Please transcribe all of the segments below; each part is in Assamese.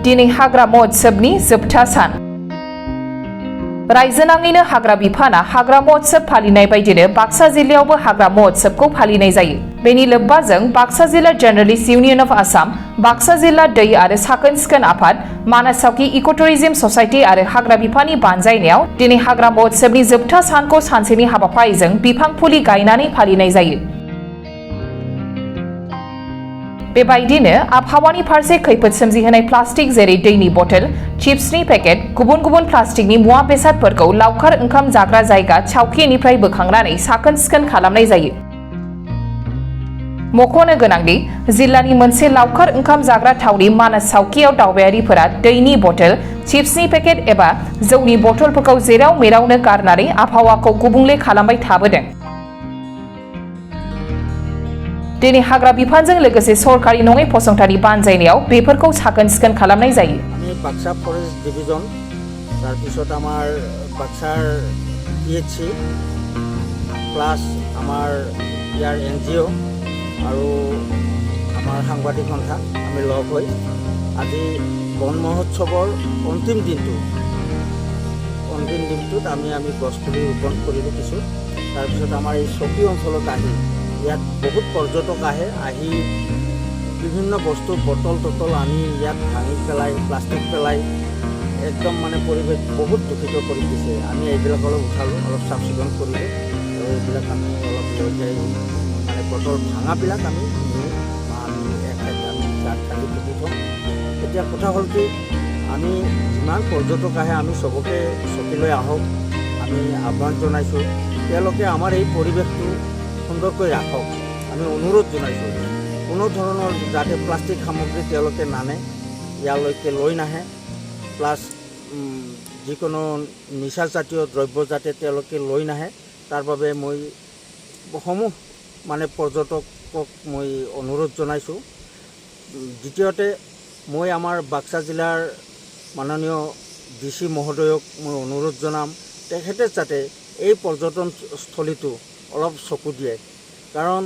दिनै हाग्रा महोत्सवनि जोबथा सान रायजो नाङैनो हाग्रा बिफाना हाग्रा महोत्सव फालिनाय बायदिनो बाक्सा जिल्लायावबो हाग्रा महोत्सवखौ फालिनाय जायो। बेनि लोब्बाजों बाक्सा जिल्ला journalist union of Assam, Baksa जिल्ला दै आरो साखोन सिखोन आफाद, मानास सावखि इक'टुरिजम ससाइटि आरो हाग्रा बिफाननि बानजायनायाव दिनै हाग्रा महोत्सवनि जोबथा सानखौ सानसेनि हाबाफारिजों बिफां फुलि गायनानै फालिनाय जायो। बेबायदिनो आबहावानि फारसे खैफोद सोमजिहोनाय प्लास्टिक जेरै दैनि बथल, चिप्सनि पेकेट, गुबुन गुबुन प्लास्टिकनि मुवा बेसादफोरखौ लावखार ओंखाम जाग्रा जायगा सावखिनिफ्राय बोखांनानै साखोन सिखोन खालामनाय जायो। मख'नो गोनांदि जिल्लानि मोनसे लावखार ओंखाम जाग्रा थावनि मानास सावखियाव दावबायारिफोरा दैनि बथल, चिप्सनि पेकेट एबा जौनि बथलफोरखौ जेराव मेरावनो गारनानै आबहावाखौ गुबुंले खालामबाय थाबोदों। दिनै हाग्रा बिफानजों लोगोसे सरकारि नङै फसंथाननि बानजायनायाव बेफोरखौ साखोन सिखोन खालामनाय जायो। আমি বাক্সা ফৰেষ্ট ডিভিজন, তাৰপিছত আমাৰ বাক্সাৰ PHC প্লাছ আমাৰ ইয়াৰ NGO আৰু আমাৰ সাংবাদিক সন্থা আমি লগ হৈ আজি বন মহোৎসৱৰ অন্তিম দিনটোত আমি গছপুলি ৰোপণ কৰিলোঁ কিছু। তাৰপিছত আমাৰ এই চকী অঞ্চলত আহি ইয়াত বহুত পৰ্যটক আহি বিভিন্ন বস্তু বটল টটল আনি ইয়াত ভাঙি পেলাই, প্লাষ্টিক পেলাই একদম মানে পৰিৱেশ বহুত দূষিত কৰি দিছে। আমি এইবিলাক অলপ উঠালোঁ, অলপ চাফ চিকুণ কৰিলোঁ আৰু এইবিলাক আমি অলপ লৈ যাই মানে বটল ভাঙাবিলাক আমি গাঁত খান্দি পুতি থওঁ। এতিয়া কথা হ'ল কি, আমি যিমান পৰ্যটক আহে আমি চবকে চকীলৈ আহক আমি আহ্বান জনাইছোঁ। তেওঁলোকে আমাৰ এই পৰিৱেশটো সুন্দৰকৈ ৰাখক আমি অনুৰোধ জনাইছোঁ। কোনো ধৰণৰ যাতে প্লাষ্টিক সামগ্ৰী তেওঁলোকে নানে, ইয়ালৈকে লৈ নাহে, প্লাছ যিকোনো নিচাজাতীয় দ্ৰব্য যাতে তেওঁলোকে লৈ নাহে, তাৰ বাবে মই সমূহ মানে পৰ্যটকক মই অনুৰোধ জনাইছোঁ। দ্বিতীয়তে মই আমাৰ বাক্সা জিলাৰ মাননীয় DC মহোদয়ক মই অনুৰোধ জনাম, তেখেতে যাতে এই পৰ্যটনস্থলীটো অলপ চকু দিয়ে। কাৰণ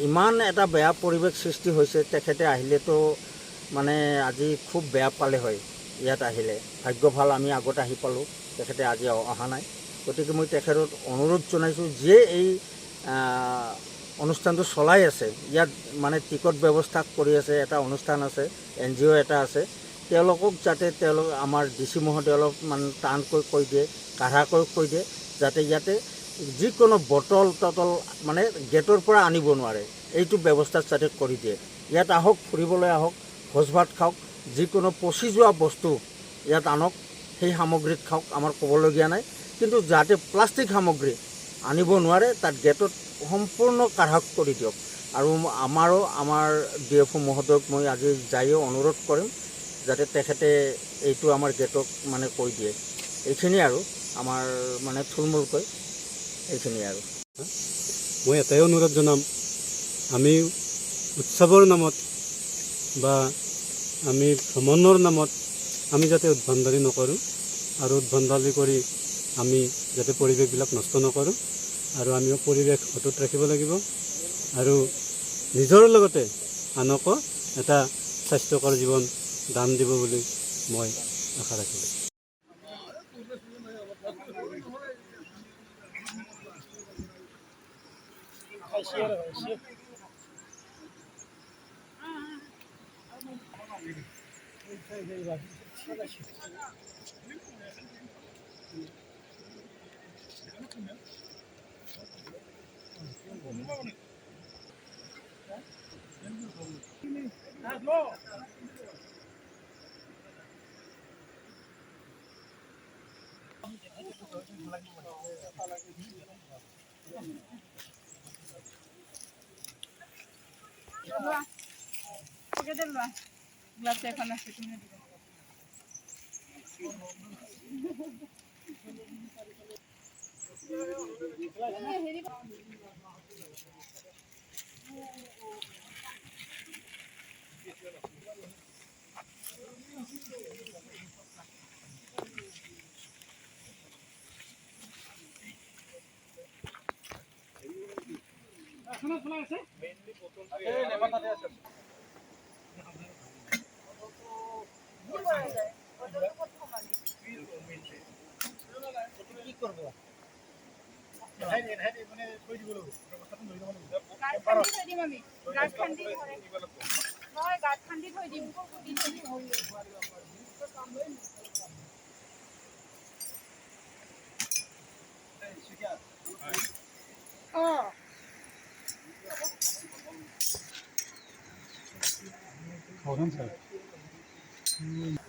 ইমান এটা বেয়া পৰিৱেশ সৃষ্টি হৈছে, তেখেতে আহিলেতো মানে আজি খুব বেয়া পালে হয়। ইয়াত আহিলে ভাগ্য ভাল আমি আগত আহি পালোঁ, তেখেতে আজি অহা নাই। গতিকে মই তেখেতক অনুৰোধ জনাইছোঁ যে এই অনুষ্ঠানটো চলাই আছে, ইয়াত মানে টিকট ব্যৱস্থা কৰি আছে, এটা অনুষ্ঠান আছে, NGO এটা আছে, তেওঁলোকক যাতে আমাৰ DC মহোদয় অলপ মানে টানকৈ কৈ দিয়ে, কাঢ়াকৈ কৈ দিয়ে, যাতে ইয়াতে যিকোনো বটল টটল মানে গেটৰ পৰা আনিব নোৱাৰে, এইটো ব্যৱস্থা যাতে কৰি দিয়ে। ইয়াত আহক, ফুৰিবলৈ আহক, ভোজ ভাত খাওক, যিকোনো পচি যোৱা বস্তু ইয়াত আনক, সেই সামগ্ৰীত খাওক, আমাৰ ক'বলগীয়া নাই। কিন্তু যাতে প্লাষ্টিক সামগ্ৰী আনিব নোৱাৰে, তাত গেটত সম্পূৰ্ণ কাঢ়ক কৰি দিয়ক। আৰু আমাৰ DFO মহোদয়ক মই আজি যায়ো অনুৰোধ কৰিম যাতে তেখেতে এইটো আমাৰ গেটক মানে কৈ দিয়ে। এইখিনি আৰু আমাৰ মানে থুলমূলকৈ এইখিনি আৰু মই এটাই অনুৰোধ জনাম, আমি উৎসৱৰ নামত বা আমি ভ্ৰমণৰ নামত আমি যাতে উদ্ভণ্ডালি নকৰোঁ, আৰু উদ্ভণ্ডালি কৰি আমি যাতে পৰিৱেশবিলাক নষ্ট নকৰোঁ, আৰু আমি পৰিৱেশ অটুট ৰাখিব লাগিব, আৰু নিজৰ লগতে আনকো এটা স্বাস্থ্যকৰ জীৱন দান দিব বুলি মই আশা ৰাখিলোঁ। Hold on, sir.